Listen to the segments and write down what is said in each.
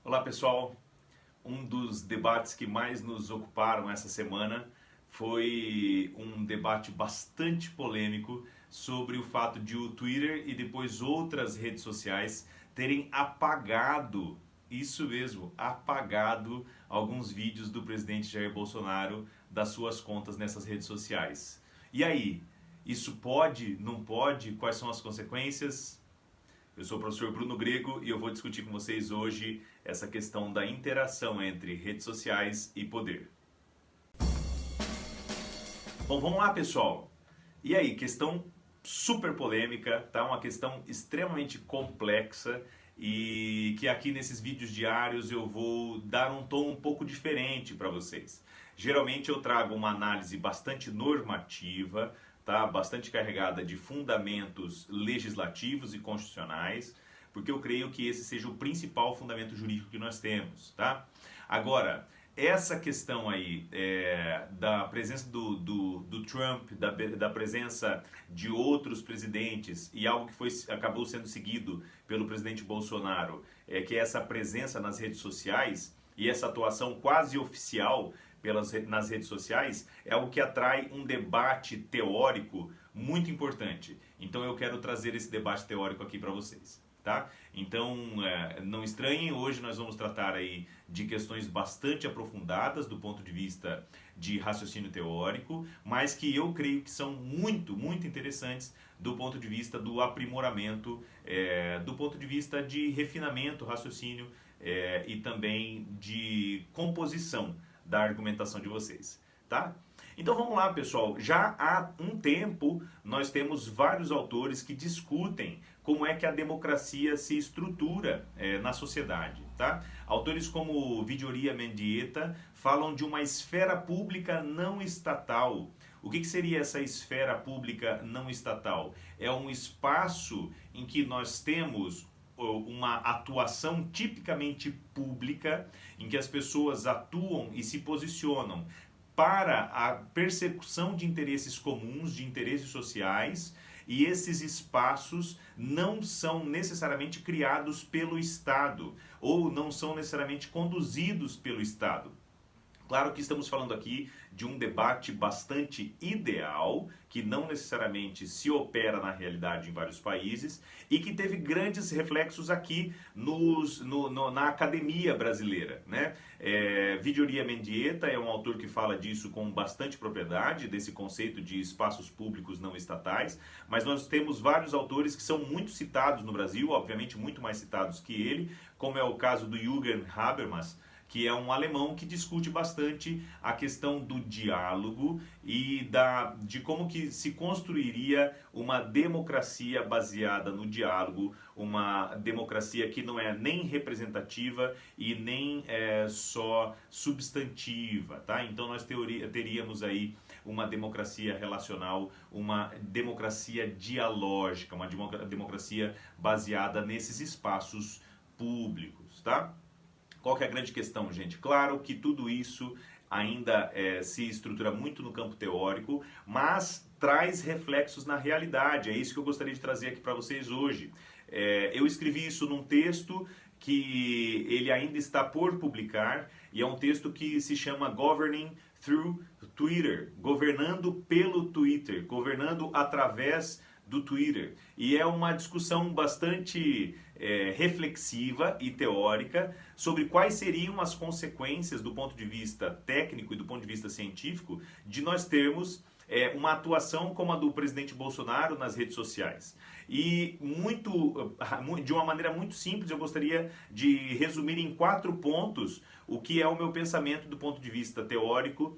Olá pessoal, um dos debates que mais nos ocuparam essa semana foi um debate bastante polêmico sobre o fato de o Twitter e depois outras redes sociais terem apagado, isso mesmo, apagado alguns vídeos do presidente Jair Bolsonaro das suas contas nessas redes sociais. E aí, isso pode, não pode? Quais são as consequências? Eu sou o professor Bruno Grego e eu vou discutir com vocês hoje essa questão da interação entre redes sociais e poder. Bom, vamos lá pessoal. E aí, questão super polêmica, tá? Uma questão extremamente complexa e que aqui nesses vídeos diários eu vou dar um tom um pouco diferente para vocês. Geralmente eu trago uma análise bastante normativa, tá? Bastante carregada de fundamentos legislativos e constitucionais, porque eu creio que esse seja o principal fundamento jurídico que nós temos, tá? Agora, essa questão aí da presença do Trump, da presença de outros presidentes e algo que acabou sendo seguido pelo presidente Bolsonaro, que é essa presença nas redes sociais e essa atuação quase oficial nas redes sociais, é algo que atrai um debate teórico muito importante. Então eu quero trazer esse debate teórico aqui para vocês. Tá? Então, não estranhem, hoje nós vamos tratar aí de questões bastante aprofundadas do ponto de vista de raciocínio teórico, mas que eu creio que são muito interessantes do ponto de vista do aprimoramento, do ponto de vista de refinamento, raciocínio e também de composição da argumentação de vocês. Tá? Então vamos lá pessoal, já há um tempo nós temos vários autores que discutem como é que a democracia se estrutura na sociedade. Tá? Autores como Vijoria Mendieta falam de uma esfera pública não estatal. O que seria essa esfera pública não estatal? É um espaço em que nós temos uma atuação tipicamente pública, em que as pessoas atuam e se posicionam para a persecução de interesses comuns, de interesses sociais, e esses espaços não são necessariamente criados pelo Estado, ou não são necessariamente conduzidos pelo Estado. Claro que estamos falando aqui de um debate bastante ideal, que não necessariamente se opera na realidade em vários países e que teve grandes reflexos aqui na academia brasileira. Né? Vijoria Mendieta é um autor que fala disso com bastante propriedade, desse conceito de espaços públicos não estatais, mas nós temos vários autores que são muito citados no Brasil, obviamente muito mais citados que ele, como é o caso do Jürgen Habermas, que é um alemão que discute bastante a questão do diálogo e de como que se construiria uma democracia baseada no diálogo, uma democracia que não é nem representativa e nem só substantiva. Tá? Então nós teríamos aí uma democracia relacional, uma democracia dialógica, uma democracia baseada nesses espaços públicos. Tá? Qual que é a grande questão, gente? Claro que tudo isso ainda se estrutura muito no campo teórico, mas traz reflexos na realidade. É isso que eu gostaria de trazer aqui para vocês hoje. Eu escrevi isso num texto que ele ainda está por publicar, e é um texto que se chama Governing Through Twitter, governando pelo Twitter, governando através do Twitter. E é uma discussão bastante reflexiva e teórica sobre quais seriam as consequências do ponto de vista técnico e do ponto de vista científico de nós termos uma atuação como a do presidente Bolsonaro nas redes sociais. E de uma maneira muito simples, eu gostaria de resumir em 4 pontos o que é o meu pensamento do ponto de vista teórico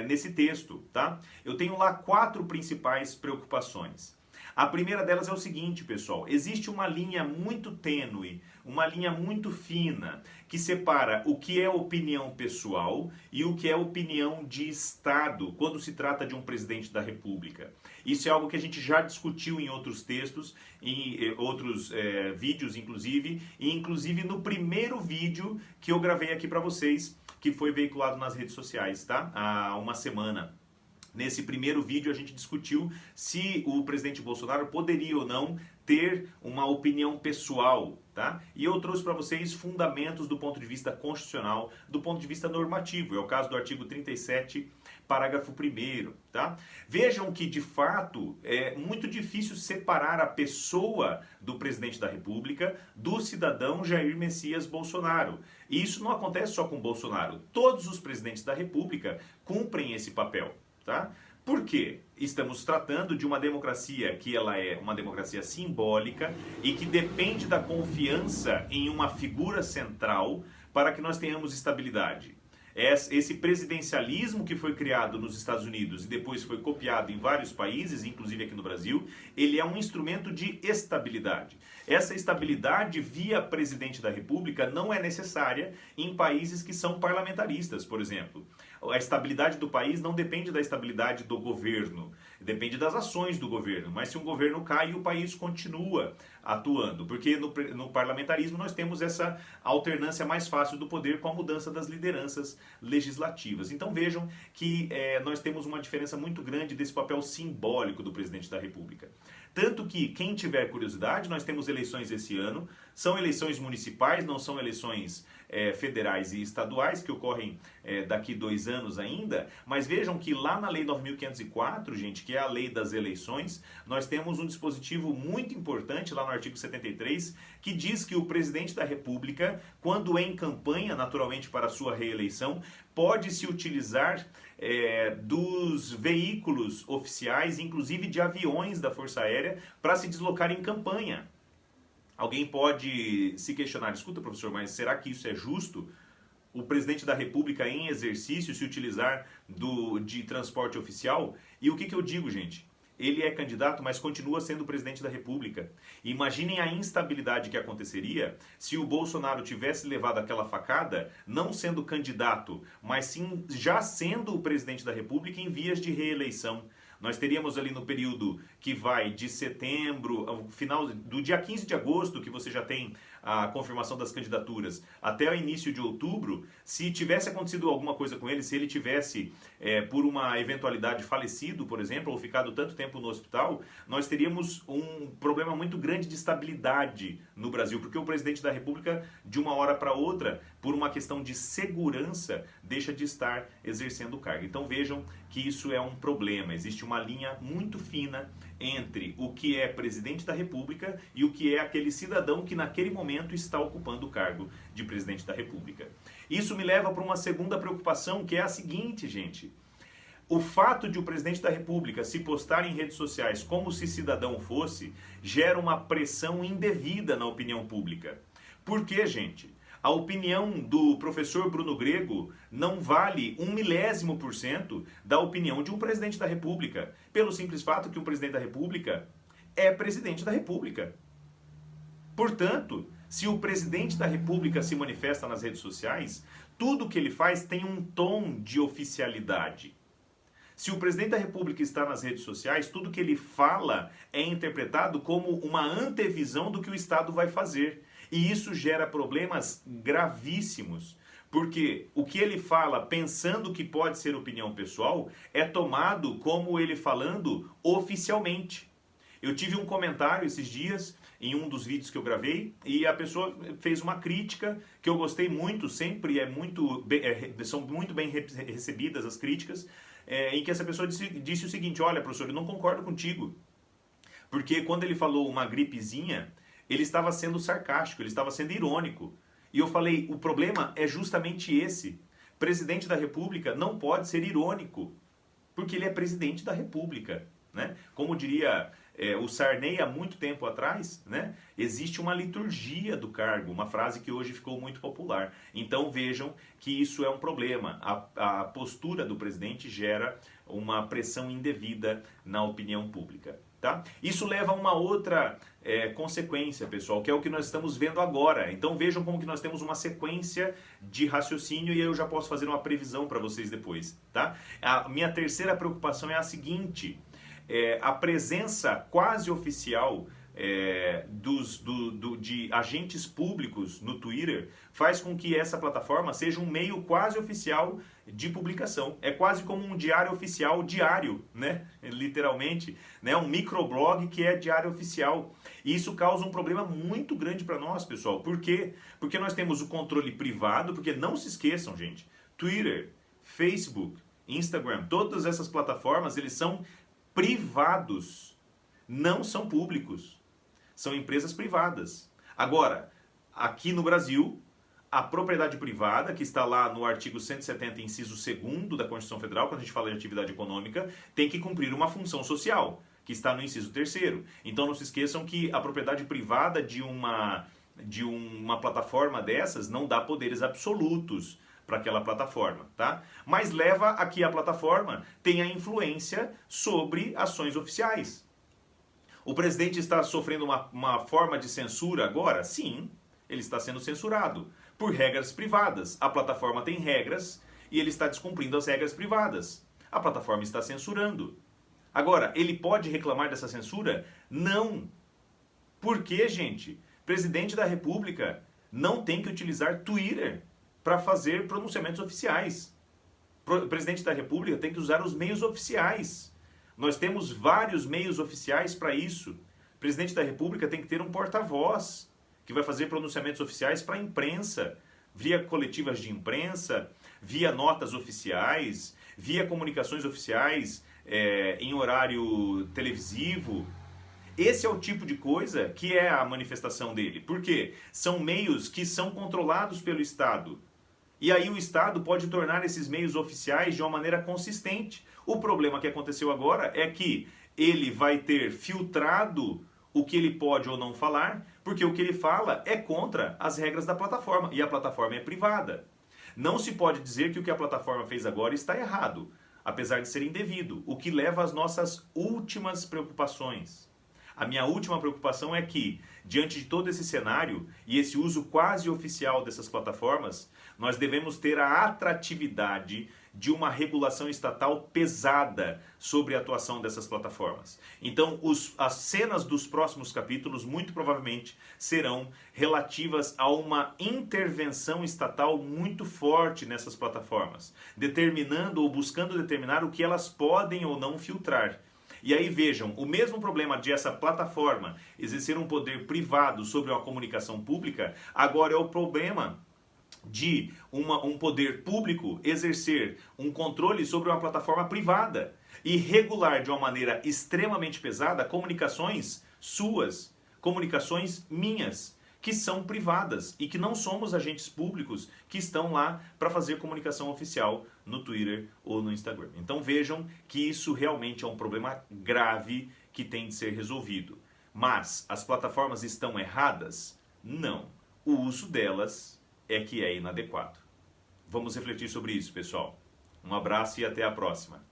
nesse texto. Tá? Eu tenho lá 4 principais preocupações. A primeira delas é o seguinte, pessoal, existe uma linha muito tênue, uma linha muito fina, que separa o que é opinião pessoal e o que é opinião de Estado, quando se trata de um presidente da República. Isso é algo que a gente já discutiu em outros textos, em outros vídeos, inclusive, e inclusive no primeiro vídeo que eu gravei aqui para vocês, que foi veiculado nas redes sociais, tá? Há uma semana. Nesse primeiro vídeo a gente discutiu se o presidente Bolsonaro poderia ou não ter uma opinião pessoal, tá? Tá? E eu trouxe para vocês fundamentos do ponto de vista constitucional, do ponto de vista normativo. É o caso do artigo 37, parágrafo 1º. Tá? Vejam que, de fato, é muito difícil separar a pessoa do presidente da República do cidadão Jair Messias Bolsonaro. E isso não acontece só com Bolsonaro. Todos os presidentes da República cumprem esse papel. Tá? Por quê? Estamos tratando de uma democracia que ela é uma democracia simbólica e que depende da confiança em uma figura central para que nós tenhamos estabilidade. Esse presidencialismo que foi criado nos Estados Unidos e depois foi copiado em vários países, inclusive aqui no Brasil, ele é um instrumento de estabilidade. Essa estabilidade via presidente da República não é necessária em países que são parlamentaristas, por exemplo. A estabilidade do país não depende da estabilidade do governo, depende das ações do governo. Mas se um governo cai, o país continua atuando, porque no parlamentarismo nós temos essa alternância mais fácil do poder com a mudança das lideranças legislativas. Então vejam que nós temos uma diferença muito grande desse papel simbólico do presidente da República. Tanto que, quem tiver curiosidade, nós temos eleições esse ano, são eleições municipais, não são eleições federais e estaduais, que ocorrem daqui 2 anos ainda, mas vejam que lá na Lei 9.504, gente, que é a lei das eleições, nós temos um dispositivo muito importante lá no artigo 73, que diz que o presidente da República, quando em campanha, naturalmente para a sua reeleição, pode se utilizar dos veículos oficiais, inclusive de aviões da Força Aérea, para se deslocar em campanha. Alguém pode se questionar, escuta, professor, mas será que isso é justo? O presidente da República em exercício se utilizar de transporte oficial? E o que eu digo, gente? Ele é candidato, mas continua sendo o presidente da República. Imaginem a instabilidade que aconteceria se o Bolsonaro tivesse levado aquela facada, não sendo candidato, mas sim já sendo o presidente da República em vias de reeleição. Nós teríamos ali no período que vai de setembro, ao final do dia 15 de agosto, que você já tem a confirmação das candidaturas, até o início de outubro, se tivesse acontecido alguma coisa com ele, se ele tivesse, por uma eventualidade, falecido, por exemplo, ou ficado tanto tempo no hospital, nós teríamos um problema muito grande de estabilidade no Brasil, porque o presidente da República, de uma hora para outra, por uma questão de segurança, deixa de estar exercendo o cargo. Então vejam que isso é um problema, existe uma linha muito fina entre o que é presidente da República e o que é aquele cidadão que naquele momento está ocupando o cargo de presidente da República. Isso me leva para uma segunda preocupação, que é a seguinte, gente. O fato de o presidente da República se postar em redes sociais como se cidadão fosse, gera uma pressão indevida na opinião pública. Por quê, gente? A opinião do professor Bruno Grego não vale 0,0001% da opinião de um presidente da República, pelo simples fato que o presidente da República é presidente da República. Portanto, se o presidente da República se manifesta nas redes sociais, tudo que ele faz tem um tom de oficialidade. Se o presidente da República está nas redes sociais, tudo que ele fala é interpretado como uma antevisão do que o Estado vai fazer. E isso gera problemas gravíssimos, porque o que ele fala pensando que pode ser opinião pessoal é tomado como ele falando oficialmente. Eu tive um comentário esses dias em um dos vídeos que eu gravei e a pessoa fez uma crítica que eu gostei muito, sempre são muito bem recebidas as críticas, em que essa pessoa disse o seguinte: olha, professor, eu não concordo contigo, porque quando ele falou uma gripezinha, ele estava sendo sarcástico, ele estava sendo irônico. E eu falei, o problema é justamente esse. Presidente da República não pode ser irônico, porque ele é presidente da República, né? Como diria o Sarney há muito tempo atrás, né? Existe uma liturgia do cargo, uma frase que hoje ficou muito popular. Então vejam que isso é um problema. A postura do presidente gera uma pressão indevida na opinião pública. Tá? Isso leva a uma outra consequência, pessoal, que é o que nós estamos vendo agora. Então vejam como que nós temos uma sequência de raciocínio e eu já posso fazer uma previsão para vocês depois. Tá? A minha terceira preocupação é a seguinte: a presença quase oficial de agentes públicos no Twitter faz com que essa plataforma seja um meio quase oficial de publicação. É quase como um diário oficial diário, né? Literalmente, né? Um microblog que é diário oficial. E isso causa um problema muito grande para nós, pessoal. Por quê? Porque nós temos o controle privado, porque não se esqueçam, gente, Twitter, Facebook, Instagram, todas essas plataformas, eles são privados, não são públicos. São empresas privadas. Agora, aqui no Brasil, a propriedade privada, que está lá no artigo 170, inciso 2º da Constituição Federal, quando a gente fala de atividade econômica, tem que cumprir uma função social, que está no inciso 3º. Então não se esqueçam que a propriedade privada de uma plataforma dessas não dá poderes absolutos para aquela plataforma, tá? Mas leva a que a plataforma tenha influência sobre ações oficiais. O presidente está sofrendo uma forma de censura agora? Sim, ele está sendo censurado por regras privadas. A plataforma tem regras e ele está descumprindo as regras privadas. A plataforma está censurando. Agora, ele pode reclamar dessa censura? Não. Por quê, gente? Presidente da República não tem que utilizar Twitter para fazer pronunciamentos oficiais. O presidente da República tem que usar os meios oficiais. Nós temos vários meios oficiais para isso. O presidente da República tem que ter um porta-voz que vai fazer pronunciamentos oficiais para a imprensa, via coletivas de imprensa, via notas oficiais, via comunicações oficiais em horário televisivo. Esse é o tipo de coisa que é a manifestação dele. Por quê? São meios que são controlados pelo Estado. E aí o Estado pode tornar esses meios oficiais de uma maneira consistente. O problema que aconteceu agora é que ele vai ter filtrado o que ele pode ou não falar, porque o que ele fala é contra as regras da plataforma, e a plataforma é privada. Não se pode dizer que o que a plataforma fez agora está errado, apesar de ser indevido, o que leva às nossas últimas preocupações. A minha última preocupação é que, diante de todo esse cenário e esse uso quase oficial dessas plataformas, nós devemos ter a atratividade de uma regulação estatal pesada sobre a atuação dessas plataformas. Então, as cenas dos próximos capítulos, muito provavelmente, serão relativas a uma intervenção estatal muito forte nessas plataformas, determinando ou buscando determinar o que elas podem ou não filtrar. E aí vejam, o mesmo problema de essa plataforma exercer um poder privado sobre uma comunicação pública, agora é o problema de um poder público exercer um controle sobre uma plataforma privada e regular de uma maneira extremamente pesada comunicações suas, comunicações minhas, que são privadas e que não somos agentes públicos que estão lá para fazer comunicação oficial no Twitter ou no Instagram. Então vejam que isso realmente é um problema grave que tem de ser resolvido. Mas as plataformas estão erradas? Não. O uso delas é que é inadequado. Vamos refletir sobre isso, pessoal. Um abraço e até a próxima.